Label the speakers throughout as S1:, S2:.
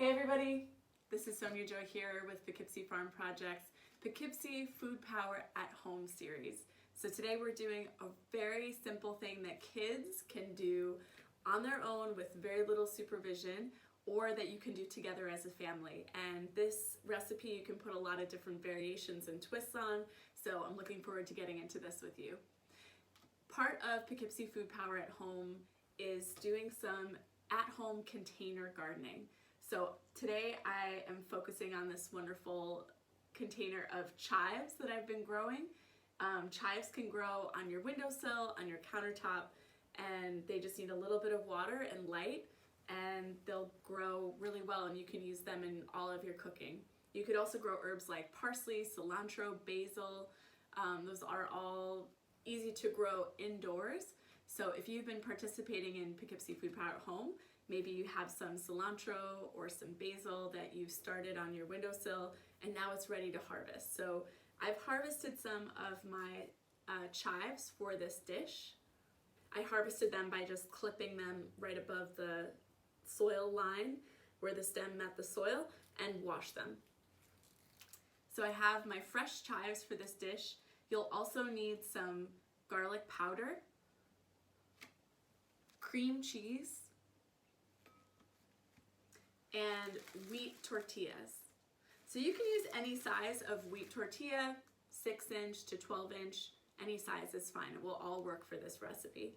S1: Hey everybody, this is SonyaJoy here with Poughkeepsie Farm Project's Poughkeepsie Food Power at Home series. So today we're doing a very simple thing that kids can do on their own with very little supervision, or that you can do together as a family. And this recipe you can put a lot of different variations and twists on, so I'm looking forward to getting into this with you. Part of Poughkeepsie Food Power at Home is doing some at-home container gardening. So today I am focusing on this wonderful container of chives that I've been growing. Chives can grow on your windowsill, on your countertop, and they just need a little bit of water and light, and they'll grow really well, and you can use them in all of your cooking. You could also grow herbs like parsley, cilantro, basil. Those are all easy to grow indoors. So if you've been participating in Poughkeepsie Food Power at Home, maybe you have some cilantro or some basil that you've started on your windowsill and now it's ready to harvest. So I've harvested some of my chives for this dish. I harvested them by just clipping them right above the soil line where the stem met the soil and washed them. So I have my fresh chives for this dish. You'll also need some garlic powder, cream cheese, and wheat tortillas. So you can use any size of wheat tortilla, 6-inch to 12-inch, any size is fine. It will all work for this recipe.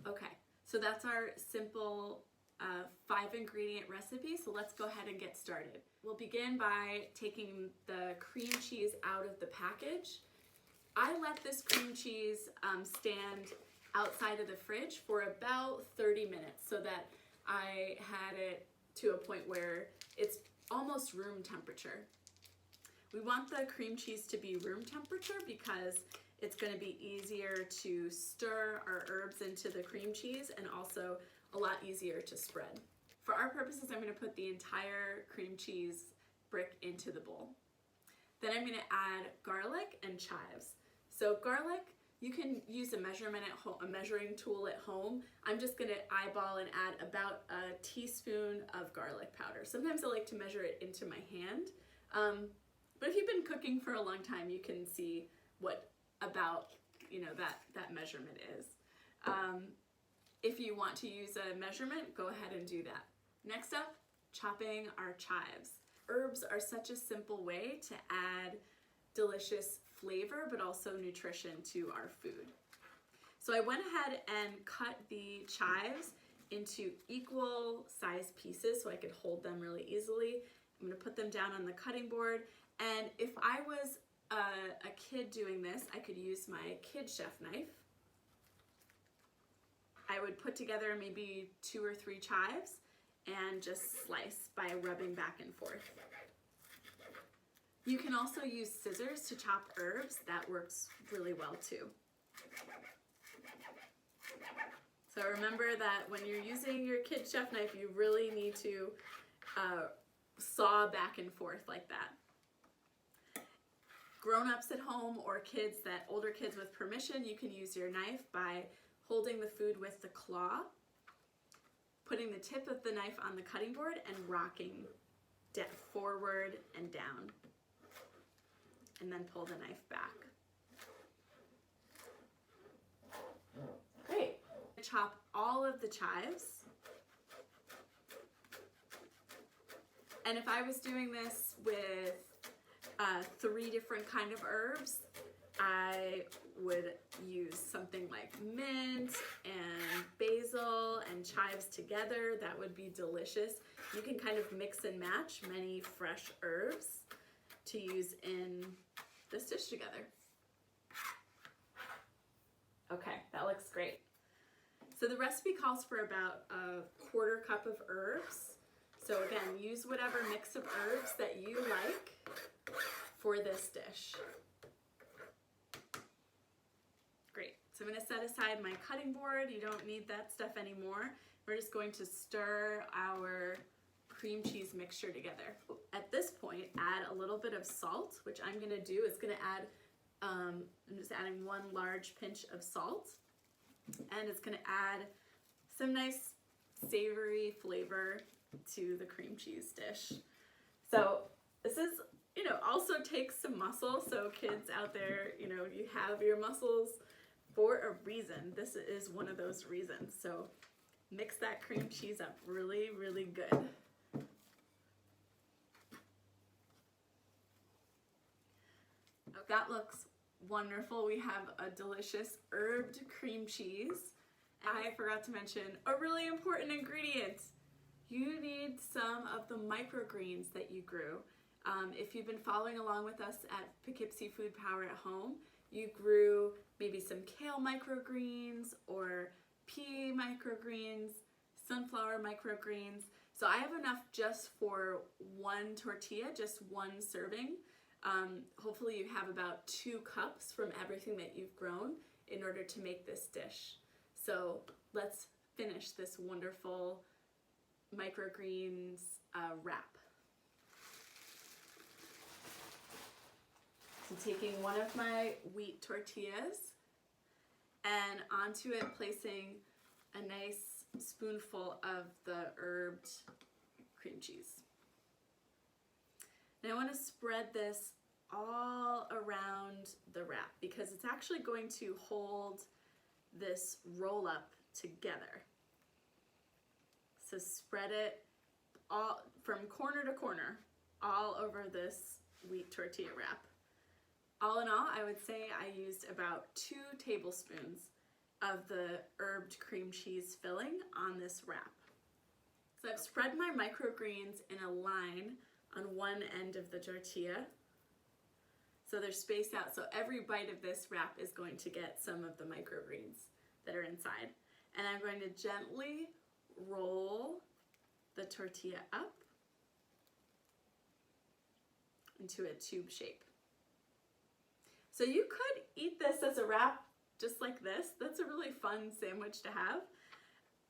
S1: Okay, so that's our simple 5-ingredient recipe, so let's go ahead and get started. We'll begin by taking the cream cheese out of the package. I let this cream cheese stand outside of the fridge for about 30 minutes so that I had it to a point where it's almost room temperature. We want the cream cheese to be room temperature because it's going to be easier to stir our herbs into the cream cheese and also a lot easier to spread. For our purposes, I'm going to put the entire cream cheese brick into the bowl. Then I'm going to add garlic and chives. So garlic, you can use a measuring tool at home. I'm just gonna eyeball and add about a teaspoon of garlic powder. Sometimes I like to measure it into my hand, but if you've been cooking for a long time, you can see what about that measurement is. If you want to use a measurement, go ahead and do that. Next up, chopping our chives. Herbs are such a simple way to add delicious flavor but also nutrition to our food. So I went ahead and cut the chives into equal size pieces so I could hold them really easily. I'm going to put them down on the cutting board, and if I was a kid doing this, I could use my kid chef knife. I would put together maybe 2 or 3 chives and just slice by rubbing back and forth. You can also use scissors to chop herbs. That works really well too. So remember that when you're using your kid chef knife, you really need to saw back and forth like that. Grown-ups at home or older kids with permission, you can use your knife by holding the food with the claw, putting the tip of the knife on the cutting board and rocking forward and down. And then pull the knife back. Great. Chop all of the chives. And if I was doing this with 3 different kind of herbs, I would use something like mint and basil and chives together. That would be delicious. You can kind of mix and match many fresh herbs to use in this dish together. Okay, that looks great. So the recipe calls for about a 1/4 cup of herbs. So again, use whatever mix of herbs that you like for this dish. Great, so I'm gonna set aside my cutting board. You don't need that stuff anymore. We're just going to stir our cream cheese mixture together. At this point, add a little bit of salt, which I'm gonna do. It's gonna add, I'm just adding 1 large pinch of salt, and it's gonna add some nice savory flavor to the cream cheese dish. So this is, also takes some muscle. So kids out there, you have your muscles for a reason. This is one of those reasons. So mix that cream cheese up really, really good. That looks wonderful. We have a delicious herbed cream cheese. I forgot to mention a really important ingredient. You need some of the microgreens that you grew. If you've been following along with us at Poughkeepsie Food Power at home, you grew maybe some kale microgreens or pea microgreens, sunflower microgreens. So I have enough just for one tortilla, just one serving. Hopefully you have about 2 cups from everything that you've grown in order to make this dish. So let's finish this wonderful microgreens wrap. So taking one of my wheat tortillas and onto it placing a nice spoonful of the herbed cream cheese. Now I want to spread this all around the wrap because it's actually going to hold this roll up together. So spread it all from corner to corner all over this wheat tortilla wrap. All in all, I would say I used about 2 tablespoons of the herbed cream cheese filling on this wrap. So I've spread my microgreens in a line on one end of the tortilla. So they're spaced out, so every bite of this wrap is going to get some of the microgreens that are inside. And I'm going to gently roll the tortilla up into a tube shape. So you could eat this as a wrap just like this. That's a really fun sandwich to have.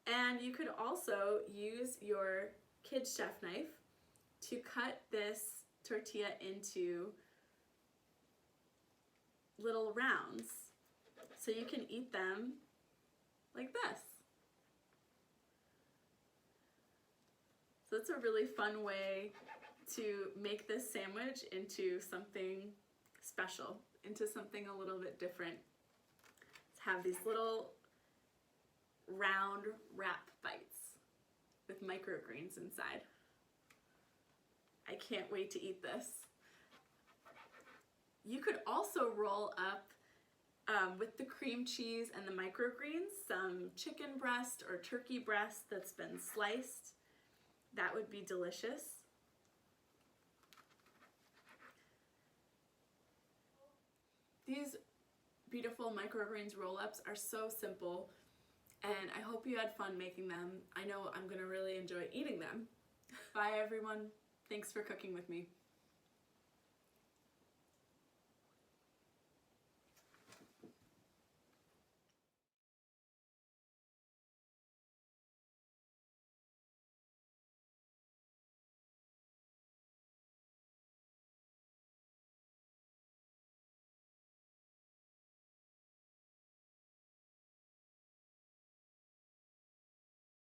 S1: And you could also use your kid's chef knife to cut this tortilla into little rounds so you can eat them like this. So it's a really fun way to make this sandwich into something special, into something a little bit different. Have these little round wrap bites with microgreens inside. I can't wait to eat this. You could also roll up with the cream cheese and the microgreens some chicken breast or turkey breast that's been sliced. That would be delicious. These beautiful microgreens roll-ups are so simple, and I hope you had fun making them. I know I'm gonna really enjoy eating them. Bye everyone. Thanks for cooking with me.